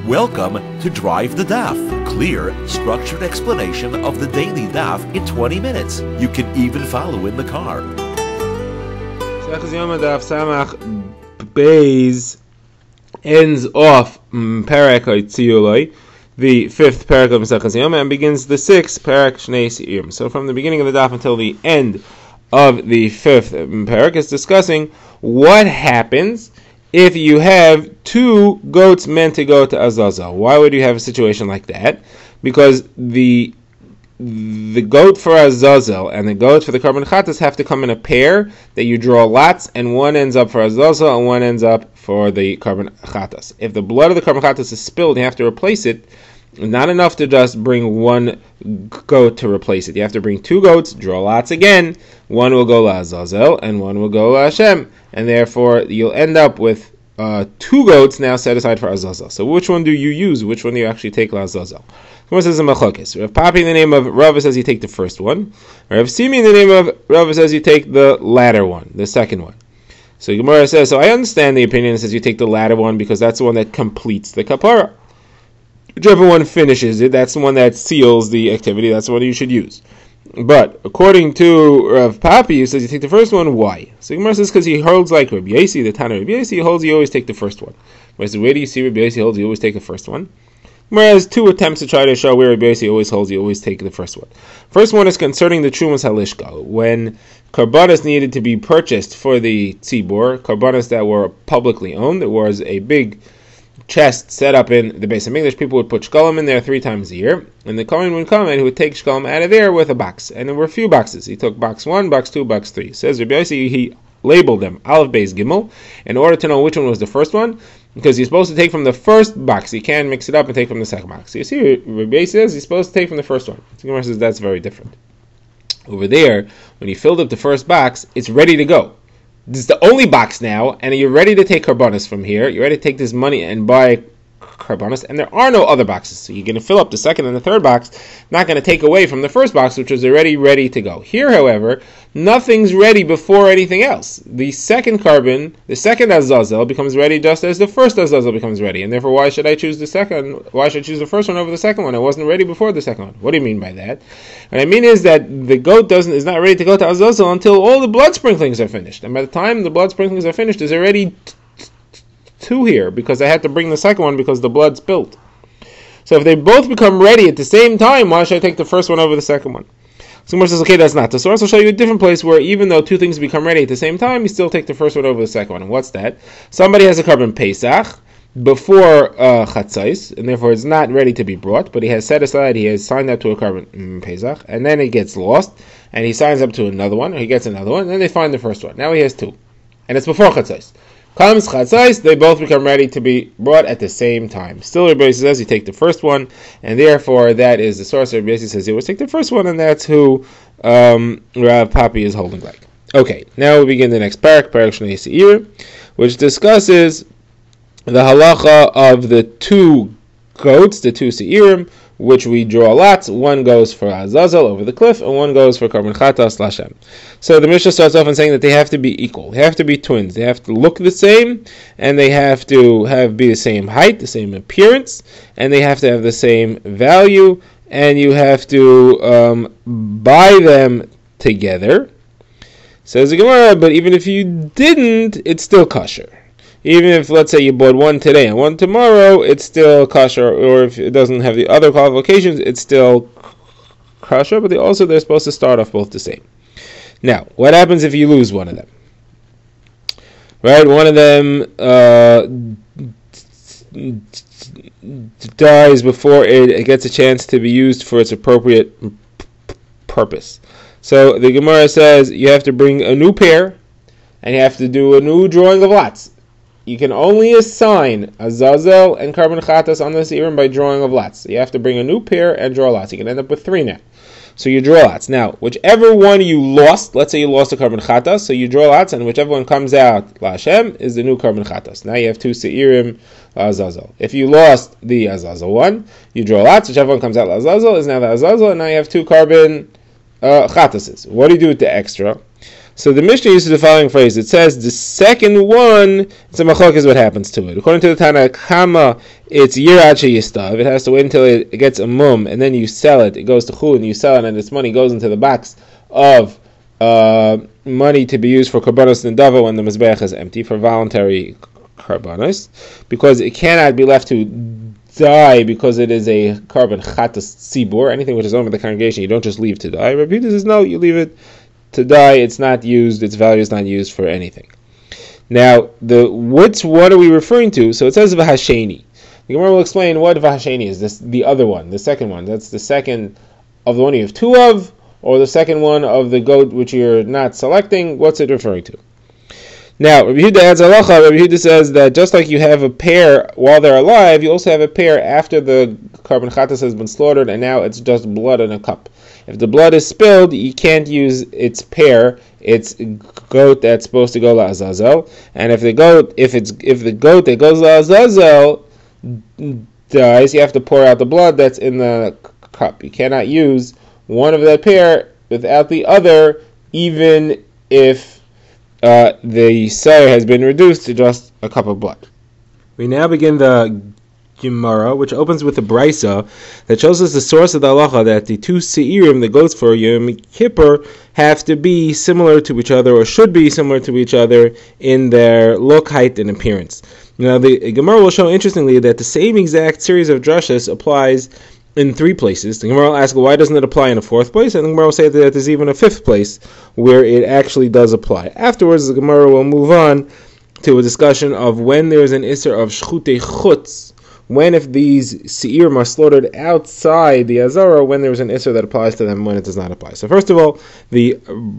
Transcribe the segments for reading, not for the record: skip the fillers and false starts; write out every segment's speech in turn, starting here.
Welcome to Drive the Daf. Clear, structured explanation of the daily daf in 20 minutes. You can even follow in the car. Yoma Daf Samach Beis ends off Perek Tziyuloi, the fifth Perek of Mesechus Yoma, and begins the sixth Perek Shnei Se'irim. So from the beginning of the daf until the end of the fifth Perek is discussing what happens if you have two goats meant to go to Azazel. Why would you have a situation like that? Because the goat for Azazel and the goat for the Karban Chatas have to come in a pair that you draw lots, and one ends up for Azazel and one ends up for the Karban Chatas. If the blood of the Karban Chatas is spilled, you have to replace it. Not enough to just bring one goat to replace it. You have to bring two goats, draw lots again. One will go to Azazel and one will go to Hashem. And therefore, you'll end up with two goats now set aside for Azazel. So which one do you use? Which one do you actually take to Azazel? Gemara says in Machlokes. Rav Papi in the name of Rava says you take the first one. Rav Simi in the name of Rava says you take the latter one, the second one. So Gemara says, so I understand the opinion that says you take the latter one because that's the one that completes the kapara. Whichever one finishes it, that's the one that seals the activity, that's the one you should use. But according to Rav Papi, he says you take the first one. Why? So Gemara says because he holds like Rabbi Yossi, the Tana Rabbi Yossi, he holds you always take the first one. Whereas where do you see Rabbi Yossi holds you always take the first one? Whereas two attempts to try to show where Rabbi Yossi always holds you always take the first one. First one is concerning the Trumas Halishka. When Karbanas needed to be purchased for the Tzibor, Karbanas that were publicly owned, there was a big chest set up in the base of English. People would put shkalim in there 3 times a year, and the Kohen would come and he would take shkalim out of there with a box, and there were a few boxes. He took box 1, box 2, box 3. Says Rabbi Yossi, he labeled them Aleph, Beis, Gimel in order to know which one was the first one, because he's supposed to take from the first box. He can't mix it up and take from the second box. So you see, Rabbi Yossi says he's supposed to take from the first one. So Gemara says that's very different. Over there, when he filled up the first box, it's ready to go. This is the only box now, and you're ready to take karbanos from here. You're ready to take this money and buy karbanos, and there are no other boxes. So you're going to fill up the second and the third box, not going to take away from the first box, which was already ready to go. Here, however, nothing's ready before anything else. The second carbon, the second Azazel becomes ready just as the first Azazel becomes ready, and therefore why should I choose the second? Why should I choose the first one over the second one? I wasn't ready before the second one. What do you mean by that? What I mean is that the goat is not ready to go to Azazel until all the blood sprinklings are finished, and by the time the blood sprinklings are finished, there's already two here, because I had to bring the second one because the blood spilled. So if they both become ready at the same time, why should I take the first one over the second one? So Gemara says, okay, that's not the source. I'll show you a different place where even though two things become ready at the same time, you still take the first one over the second one. And what's that? Somebody has a carbon Pesach before concise, and therefore it's not ready to be brought, but he has set aside, he has signed up to a carbon Pesach, and then it gets lost, and he signs up to another one, or he gets another one, and then they find the first one. Now he has two, and it's before concise. Comes concise, they both become ready to be brought at the same time. Still, Rabbi Yossi says you take the first one, and therefore that is the source. Rabbi Yossi says you always take the first one, and that's who Rav Papi is holding like. Okay, now we begin the next parak, Perek Shnei Se'irim, which discusses the halacha of the two goats, the two Se'irim, which we draw lots. One goes for Azazel over the cliff, and one goes for Karban Chatas Lashem. So the Mishnah starts off in saying that they have to be equal. They have to be twins. They have to look the same, and they have to be the same height, the same appearance, and they have to have the same value, and you have to buy them together. Says the Gemara, but even if you didn't, it's still kosher. Even if, let's say, you bought one today and one tomorrow, it's still kosher, or if it doesn't have the other qualifications, it's still kosher, but they're supposed to start off both the same. Now, what happens if you lose one of them? Right, one of them dies before it gets a chance to be used for its appropriate purpose. So the Gemara says you have to bring a new pair, and you have to do a new drawing of lots. You can only assign Azazel and Karban Chatas on the Se'irim by drawing of lots. So you have to bring a new pair and draw lots. You can end up with 3 now. So you draw lots. Now, whichever one you lost, let's say you lost a Karban Chatas, so you draw lots, and whichever one comes out, La Hashem, is the new Karban Chatas. Now you have 2 Se'irim, Azazel. If you lost the Azazel one, you draw lots, whichever one comes out, Azazel, is now the Azazel, and now you have 2 Karban Chatases. What do you do with the extra? So the Mishnah uses the following phrase. It says the second one, it's a machok is what happens to it. According to the Tana Kama, it's yiracha yistav. It has to wait until it gets a mum, and then you sell it. It goes to chul, and you sell it, and its money goes into the box of money to be used for karbanos nidava when the mizbeach is empty, for voluntary karbanos, because it cannot be left to die because it is a carbon chatas tzibur. Anything which is owned by the congregation, you don't just leave to die. Rabbi Yehuda says no, you leave it to die. It's not used. Its value is not used for anything. Now, what are we referring to? So it says v'hasheni. The Gemara will explain what v'hasheni is. This the other one, the second one. That's the second of the one you have two of, or the second one of the goat which you're not selecting. What's it referring to? Now, Rabbi Yehuda adds halacha. Rabbi Yehuda says that just like you have a pair while they're alive, you also have a pair after the carbon chatas has been slaughtered, and now it's just blood in a cup. If the blood is spilled, you can't use its pair, its goat that's supposed to go la'azazel. And if the goat that goes la'azazel dies, you have to pour out the blood that's in the cup. You cannot use one of that pair without the other, even if the sire has been reduced to just a cup of blood. We now begin the Gemara, which opens with a brisa that shows us the source of the halacha that the two seirim, the goats for Yom Kippur, have to be similar to each other, or should be similar to each other in their look, height, and appearance. Now, the Gemara will show, interestingly, that the same exact series of drashas applies in three places. The Gemara will ask, why doesn't it apply in a fourth place? And the Gemara will say that there's even a fifth place where it actually does apply. Afterwards, the Gemara will move on to a discussion of when there is an isser of shchutei chutz, when if these seirim are slaughtered outside the azara, when there is an isser that applies to them, when it does not apply. So first of all, the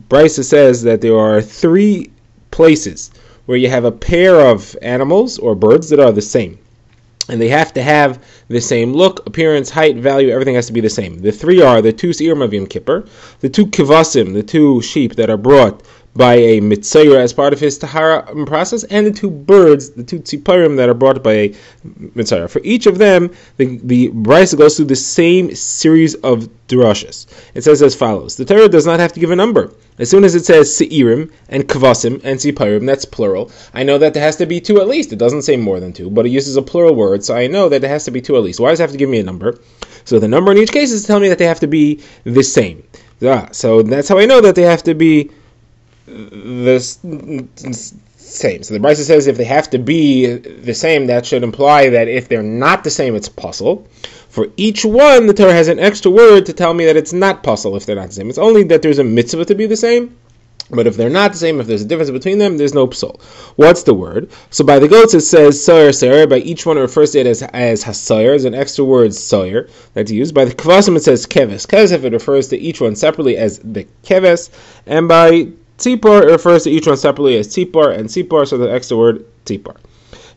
brisa says that there are three places where you have a pair of animals or birds that are the same. And they have to have the same look, appearance, height, value, everything has to be the same. The three are the two seirim of Yom Kippur, the two kivasim, the two sheep that are brought by a mitzayer as part of his tahara process, and the two birds, the two tziparim that are brought by a mitzayer. For each of them, the brisa goes through the same series of drashas. It says as follows: the Torah does not have to give a number. As soon as it says seirim and kavasim and tziparim, that's plural, I know that there has to be two at least. It doesn't say more than two, but it uses a plural word, so I know that it has to be two at least. Why does it have to give me a number? So the number in each case is to tell me that they have to be the same. So that's how I know that they have to be the same. So the brisa says if they have to be the same, that should imply that if they're not the same, it's puzzle. For each one, the Torah has an extra word to tell me that it's not puzzle if they're not the same. It's only that there's a mitzvah to be the same, but if they're not the same, if there's a difference between them, there's no psal. What's the word? So by the goats it says sayer, sayer. By each one it refers to it as hasayer, as an extra word sayer that's used. By the kvasim it says keves. Keves if it refers to each one separately as the keves, and by tzipor, it refers to each one separately as tzipor and tzipor, so the extra word tzipor.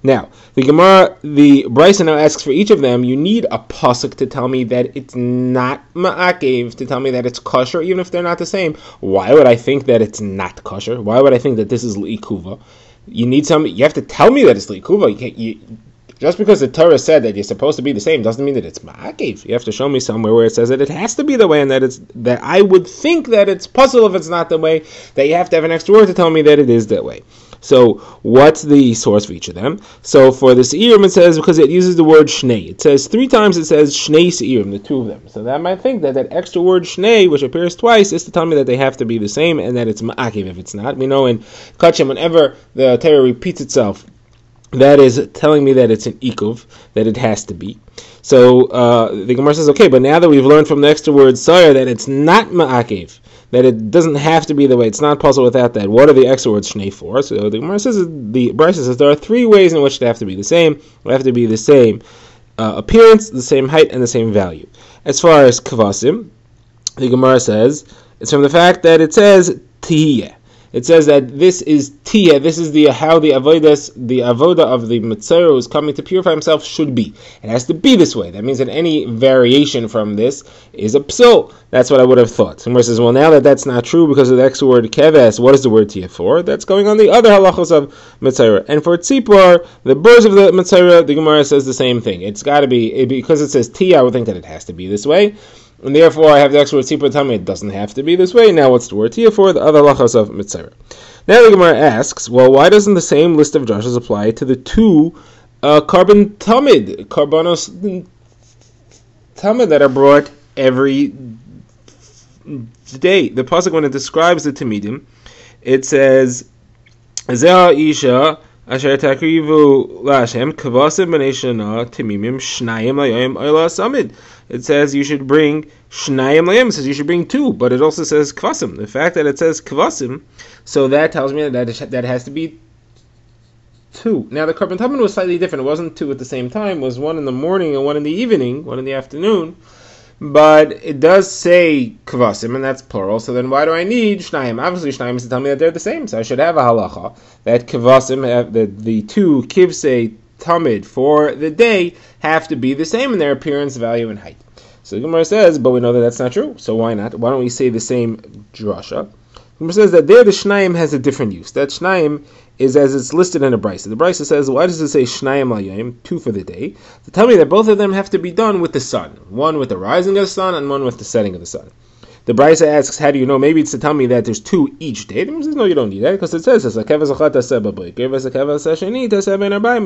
Now, the Gemara, the brisa now asks for each of them, you need a pasuk to tell me that it's not ma'akev, to tell me that it's kosher, even if they're not the same. Why would I think that it's not kosher? Why would I think that this is li'ikuva? You have to tell me that it's li'ikuva. Just because the Torah said that you're supposed to be the same doesn't mean that it's ma'akev. You have to show me somewhere where it says that it has to be the way, and that I would think that it's puzzle if it's not the way, that you have to have an extra word to tell me that it is that way. So what's the source for each of them? So for the seirim it says, because it uses the word shnei. It says 3 times it says shnei seirim, the two of them. So that might think that extra word shnei, which appears twice, is to tell me that they have to be the same and that it's ma'akev if it's not. We know in Kachem, whenever the Torah repeats itself, that is telling me that it's an ikuv, that it has to be. So the Gemara says, okay, but now that we've learned from the extra word sayer that it's not ma'akev, that it doesn't have to be the way, it's not possible without that, what are the extra words shnei for? So the Gemara says, the brisa says, there are 3 ways in which they have to be the same. They have to be the same appearance, the same height, and the same value. As far as kavasim, the Gemara says, it's from the fact that it says tihiyeh. It says that this is tiyah, this is how the avoda of the Mitzvah who is coming to purify himself should be. It has to be this way. That means that any variation from this is a psul. That's what I would have thought. Someone says, well, now that that's not true because of the extra word keves, what is the word tiyah for? That's going on the other halachos of Mitzvah. And for tzipor, the birds of the Mitzvah, the Gemara says the same thing. It's got to be, because it says tiyah, I would think that it has to be this way. and therefore I have the extra word tzipor tell me it doesn't have to be this way. Now what's the word tia for? The other lachas of mitzvah. Now the Gemara asks, well, why doesn't the same list of drashas apply to the two carbon tamid, carbonos tamid that are brought every day? The pasuk, when it describes the tamidim, it says, "Zeh isha asher takrivu lashem kavasim b'nei shana timimim shnayim layim oila samid." It says you should bring shnayim layim. It says you should bring two, but it also says kvasim. The fact that it says kvasim, so that tells me that has to be two. Now the carbon tamid was slightly different. It wasn't two at the same time. It was one in the morning and one in the evening, one in the afternoon. But it does say kvasim, and that's plural, so then why do I need shnayim? Obviously shnayim is to tell me that they're the same, so I should have a halacha that kvasim, the two kivsei tamid for the day, have to be the same in their appearance, value, and height. So the Gemara says, but we know that that's not true, so why not? Why don't we say the same drasha? The Gemara says that there the shnayim has a different use. That shnayim is as it's listed in a brisa. The brisa says, why does it say shnayim layim, two for the day? To tell me that both of them have to be done with the sun. One with the rising of the sun and one with the setting of the sun. The brisa asks, how do you know? Maybe it's to tell me that there's two each day. The Gemara says, no, you don't need that, because it says, it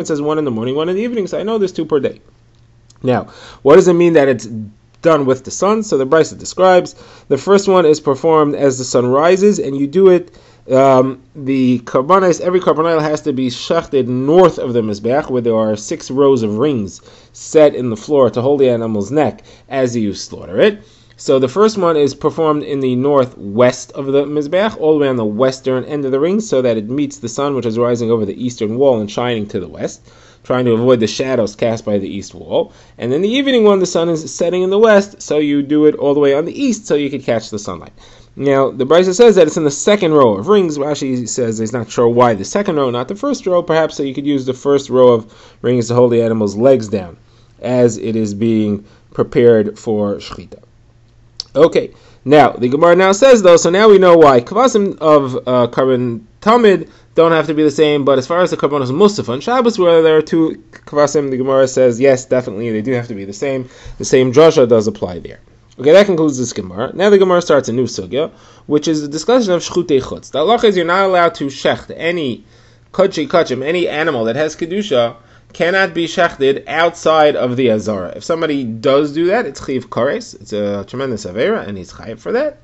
says one in the morning, one in the evening, so I know there's two per day. Now, what does it mean that it's done with the sun? So the brisa describes, the first one is performed as the sun rises, and you do it, the karbanis, every karbanil has to be shechted north of the mizbeach, where there are 6 rows of rings set in the floor to hold the animal's neck as you slaughter it. So the first one is performed in the northwest of the mizbeach, all the way on the western end of the ring, so that it meets the sun, which is rising over the eastern wall and shining to the west, trying to avoid the shadows cast by the east wall. And then the evening one, the sun is setting in the west, so you do it all the way on the east so you can catch the sunlight. Now, the brisa says that it's in the second row of rings. Rashi says he's not sure why the second row, not the first row, perhaps so you could use the first row of rings to hold the animal's legs down as it is being prepared for shechita. Okay, now, the Gemara now says, though, so now we know why kvasim of carbon tamid don't have to be the same, but as far as the karbonos musaf on Shabbos, where there are two kvasim, the Gemara says, yes, definitely, they do have to be the same. The same drasha does apply there. Okay, that concludes this Gemara. Now the Gemara starts a new sugya, which is the discussion of shchutei chutz. The halacha is you're not allowed to shecht any kodshei kachim, any animal that has kedusha, cannot be shechted outside of the azara. If somebody does do that, it's chiv kares. It's a tremendous avera, and he's chayiv for that.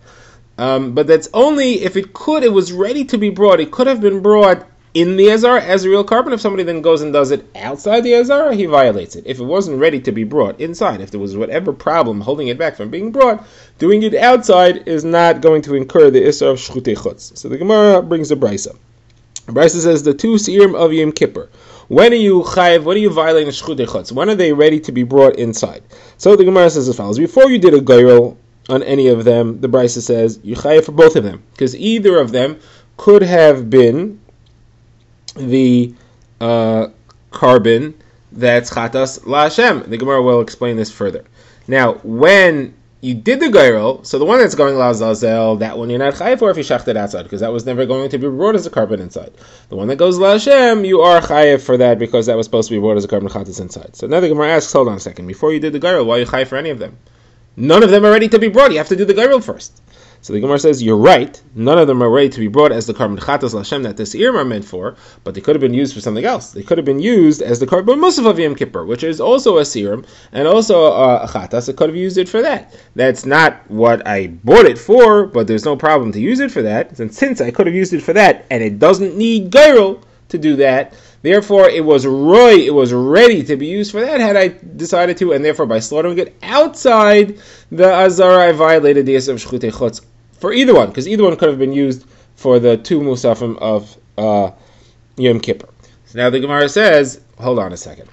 But that's only if it was ready to be brought. It could have been brought in the azara as a real carbon. If somebody then goes and does it outside the azara, he violates it. If it wasn't ready to be brought inside, if there was whatever problem holding it back from being brought, doing it outside is not going to incur the issur of shchutei chutz. So the Gemara brings a brisa. The brisa says the 2 seirim of Yom Kippur. When are you chayiv? When are you violating shchutei chutz? When are they ready to be brought inside? So the Gemara says as follows: before you did a gairel on any of them, the brisa says you chayiv for both of them, because either of them could have been the carbon that's chatas la'Hashem. The Gemara will explain this further. Now, when you did the gairel, so the one that's going la'Azazel, that one you're not chayiv for if you shechted outside, because that was never going to be brought as a carbon inside. The one that goes la'Hashem, you are chayiv for that, because that was supposed to be brought as a carbon chatas inside. So now the Gemara asks, hold on a second, before you did the gairel, why are you chayiv for any of them? None of them are ready to be brought. You have to do the gairel first. So the Gemara says, you're right, none of them are ready to be brought as the carbon chatas l'Hashem that the seirim are meant for, but they could have been used for something else. They could have been used as the carbon musaf of Yom Kippur, which is also a seirim, and also a chatas. I could have used it for that. That's not what I bought it for, but there's no problem to use it for that. And since I could have used it for that, and it doesn't need gairel to do that, therefore it was ready to be used for that had I decided to, and therefore by slaughtering it outside the azara, I violated the issur of shchutei chutz for either one, because either one could have been used for the 2 musafim of Yom Kippur. So now the Gemara says, hold on a second.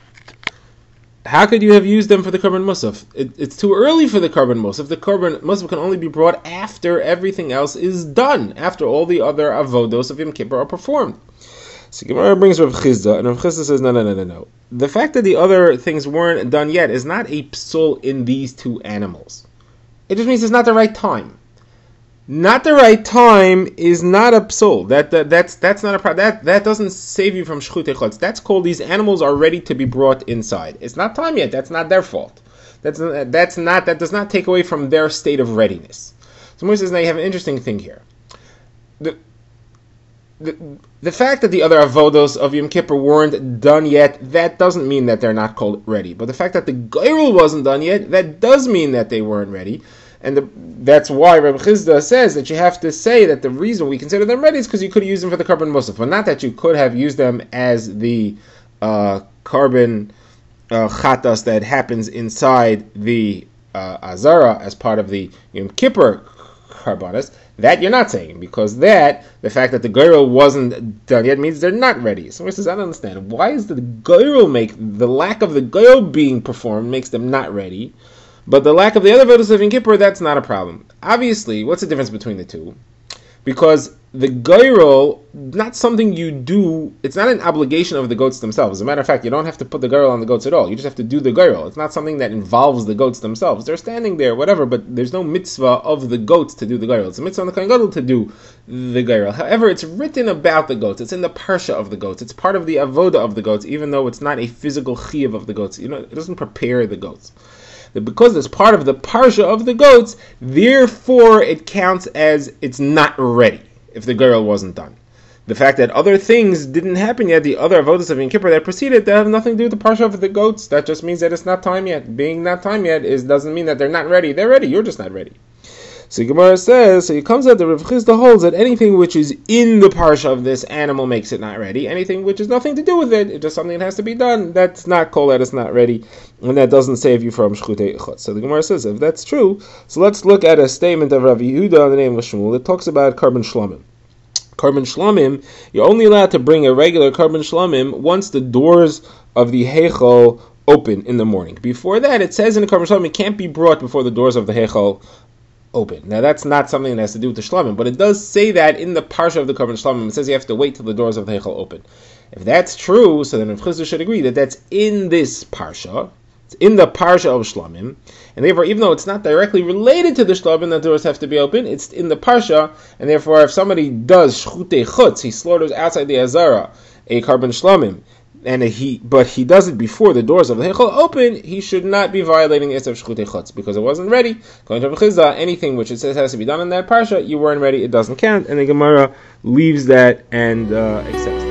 How could you have used them for the carbon musaf? It's too early for the carbon musaf. The carbon musaf can only be brought after everything else is done, after all the other avodos of Yom Kippur are performed. So Gemara brings Rav Chizda, and Rav Chizda says, no. The fact that the other things weren't done yet is not a psul in these 2 animals. It just means it's not the right time. Not the right time is not a psul. That's not a problem. That doesn't save you from shchutei chutz. That's called these animals are ready to be brought inside. It's not time yet. That's not their fault. That does not take away from their state of readiness. So Moshe says, now you have an interesting thing here. The fact that the other avodos of Yom Kippur weren't done yet, that doesn't mean that they're not called ready. But the fact that the Geirul wasn't done yet, that does mean that they weren't ready. And that's why Rabbi Chisda says that you have to say that the reason we consider them ready is because you could use them for the Karban Musaf, but not that you could have used them as the Karban Chatas that happens inside the Azara as part of the Yom Kippur Karbanas. That you're not saying, because the fact that the Geirul wasn't done yet means they're not ready. So he says, I don't understand. Why is the lack of the Geirul being performed makes them not ready? But the lack of the other votos of Yom Kippur, that's not a problem. Obviously, what's the difference between the two? Because the Geirul, not something you do, it's not an obligation of the goats themselves. As a matter of fact, you don't have to put the Geirul on the goats at all. You just have to do the Geirul. It's not something that involves the goats themselves. They're standing there, whatever, but there's no mitzvah of the goats to do the Geirul. It's a mitzvah on the Kohen Gadol to do the Geirul. However, it's written about the goats. It's in the parsha of the goats. It's part of the avoda of the goats, even though it's not a physical chiyuv of the goats. It doesn't prepare the goats. Because it's part of the parsha of the goats, therefore it counts as it's not ready if the Geirul wasn't done. The fact that other things didn't happen yet, the other avodas of Yom Kippur that preceded, that have nothing to do with the parsha of the goats. That just means that it's not time yet. Being not time yet doesn't mean that they're not ready. They're ready. You're just not ready. So Gemara says, so it comes out that Rav Chisda holds that anything which is in the parsha of this animal makes it not ready. Anything which has nothing to do with it, it's just something that has to be done, that's not called that it's not ready, and that doesn't save you from shchutei chutz. So the Gemara says, if that's true, so let's look at a statement of Rav Yehuda on the name of Shmuel that talks about Karban Shlomim. Karban Shlomim, you're only allowed to bring a regular Karban Shlomim once the doors of the Heichal open in the morning. Before that, it says in the Karban Shlomim, it can't be brought before the doors of the Heichal open. Now that's not something that has to do with the Shlomim, but it does say that in the parsha of the Karban Shlomim, it says you have to wait till the doors of the Heichal open. If that's true, so then Rav Chisda should agree that that's in this parsha, it's in the parsha of Shlomim, and therefore even though it's not directly related to the Shlomim that the doors have to be open, it's in the parsha, and therefore if somebody does shchutei chutz, he slaughters outside the Azara a Karban Shlomim, but he does it before the doors of the Heichal open, he should not be violating Esav Shchutei Chutz, because it wasn't ready. According to Rav Chisda, anything which it says has to be done in that parsha, you weren't ready, it doesn't count, and the Gemara leaves that and accepts it.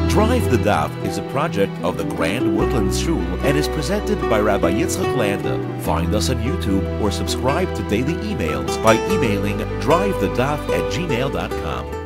Drive the Daf is a project of the Grand Woodlands Shul and is presented by Rabbi Yitzchak Landa. Find us on YouTube or subscribe to daily emails by emailing drivethedaf@gmail.com.